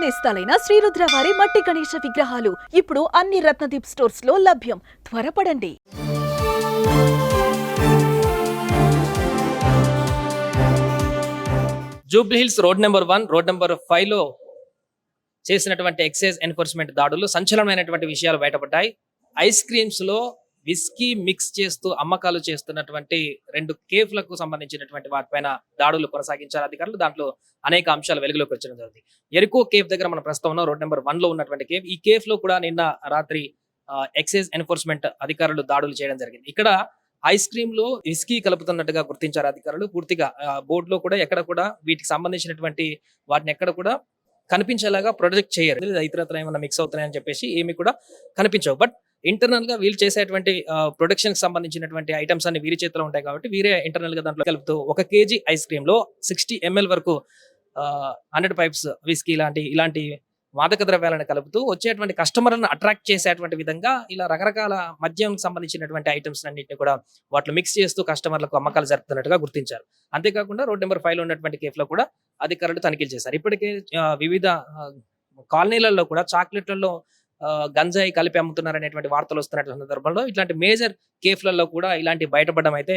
నేస్తాలైన శ్రీరుద్ర వారి మట్టి గణేశ విగ్రహాలు ఇప్పుడు అన్ని రత్నదీప్ స్టోర్స్ లో లభ్యం. త్వరపడండి. Jubilee Hills road number 1, road number 5 లో చేసినటువంటి ఎక్సైజ్ ఎన్ఫోర్స్మెంట్ దాడులు సంచలనమైనటువంటి విషయాలు బయటపడ్డాయి. ఐస్ క్రీమ్స్ లో విస్కీ మిక్స్ చేస్తూ అమ్మకాలు చేస్తున్నటువంటి 2 కేఫ్లకు సంబంధించినటువంటి వాటిపైన దాడులు కొనసాగించారు అధికారులు. దాంట్లో అనేక అంశాలు వెలుగులోకి వచ్చడం జరిగింది. ఎరుకో కేఫ్ దగ్గర మనం ప్రస్తుతం ఉన్నాం, రోడ్ నెంబర్ 1 లో ఉన్నటువంటి కేఫ్. ఈ కేఫ్ లో కూడా నిన్న రాత్రి ఎక్సైజ్ ఎన్ఫోర్స్మెంట్ అధికారులు దాడులు చేయడం జరిగింది. ఇక్కడ ఐస్ క్రీమ్ లో విస్కీ కలుపుతున్నట్టుగా గుర్తించారు అధికారులు. పూర్తిగా బోర్డు లో కూడా ఎక్కడ కూడా వీటికి సంబంధించినటువంటి వాటిని ఎక్కడ కూడా కనిపించేలాగా ప్రొజెక్ట్ చేయరు. ఇతరత్ర ఏమైనా మిక్స్ అవుతున్నాయని చెప్పేసి ఏమి కూడా కనిపించవు. బట్ ఇంటర్నల్ గా వీళ్ళు చేసేటువంటి ప్రొడక్షన్ కి సంబంధించినటువంటి ఐటమ్స్ అన్ని వీరి చేతిలో ఉంటాయి కాబట్టి వీరే ఇంటర్నల్ గా దాంట్లో కలుపుతూ 1 kg ఐస్ క్రీమ్ లో 60 ml వరకు 100 పైప్స్ విస్కీ ఇలాంటి మాదక ద్రవ్యాలను కలుపుతూ వచ్చేటువంటి కస్టమర్లను అట్రాక్ట్ చేసేటువంటి విధంగా ఇలా రకరకాల మద్యం సంబంధించినటువంటి ఐటమ్స్ అన్నింటినీ కూడా వాటిలో మిక్స్ చేస్తూ కస్టమర్లకు అమ్మకాలు జరుపుతున్నట్టుగా గుర్తించారు. అంతేకాకుండా రోడ్ నెంబర్ 5 లో ఉన్నటువంటి కేఫ్ లో కూడా అధికారులు తనిఖీలు చేశారు. ఇప్పటికే వివిధ కాలనీలలో కూడా చాక్లెట్లలో గంజాయి కలిపి అమ్ముతున్నారు అనేటువంటి వార్తలు వస్తున్నటువంటి సందర్భంలో ఇట్లాంటి మేజర్ కేఫ్లలో కూడా ఇలాంటి బయటపడడం అయితే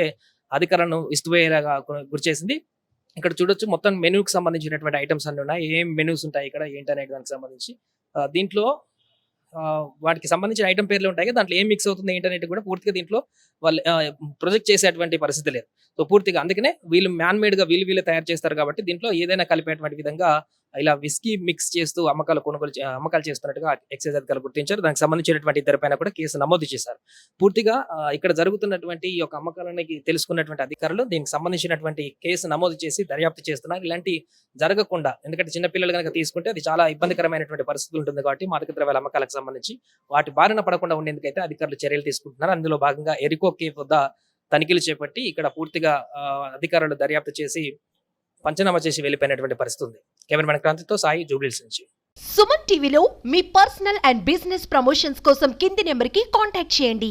అధికారులను ఇస్తువేలాగా గురిచేసింది. ఇక్కడ చూడొచ్చు మొత్తం మెనూకి సంబంధించినటువంటి ఐటమ్స్ అన్ని ఉన్నాయి. ఏం మెనూస్ ఉంటాయి ఇక్కడ ఏంటనే దానికి సంబంధించి దీంట్లో వాటికి సంబంధించిన ఐటమ్ పేర్లు ఉంటాయి కదా, దాంట్లో ఏం మిక్స్ అవుతుంది ఏంటనేది కూడా పూర్తిగా దీంట్లో వాళ్ళు ప్రొజెక్ట్ చేసేటువంటి పరిస్థితి లేదు. సో పూర్తిగా అందుకనే వీళ్ళు మ్యాన్ మేడ్ గా వీళ్ళు తయారు చేస్తారు కాబట్టి దీంట్లో ఏదైనా కలిపేటువంటి విధంగా ఇలా విస్కీ మిక్స్ చేస్తూ అమ్మకాలు చేస్తున్నట్టుగా ఎక్సైజ్ అధికారులు గుర్తించారు. దానికి సంబంధించినటువంటి ఇద్దరిపైన కూడా కేసు నమోదు చేశారు. పూర్తిగా ఇక్కడ జరుగుతున్నటువంటి ఈ యొక్క అమ్మకాలని తెలుసుకున్నటువంటి అధికారులు దీనికి సంబంధించినటువంటి కేసు నమోదు చేసి దర్యాప్తు చేస్తున్నారు. ఇలాంటి జరగకుండా, ఎందుకంటే చిన్నపిల్లలు కనుక తీసుకుంటే అది చాలా ఇబ్బందికరమైనటువంటి పరిస్థితులు ఉంటుంది కాబట్టి మాదక ద్రవ్యాల అమ్మకాలకు సంబంధించి వాటి బారిన పడకుండా ఉండేందుకైతే అధికారులు చర్యలు తీసుకుంటున్నారు. అందులో భాగంగా ఎరికో కేఫ్ వద్ద తనిఖీలు చేపట్టి ఇక్కడ పూర్తిగా అధికారులు దర్యాప్తు చేసి పంచనామా చేసి వెళ్ళిపోయినటువంటి పరిస్థితి ఉంది. కెమెరామెన్ క్రాంతితో సాయి, జూబ్లీహిల్స్ నుంచి. సుమన్ టీవీలో మీ పర్సనల్ అండ్ బిజినెస్ ప్రమోషన్స్ కోసం కింది నెంబర్కి కాంటాక్ట్ చేయండి.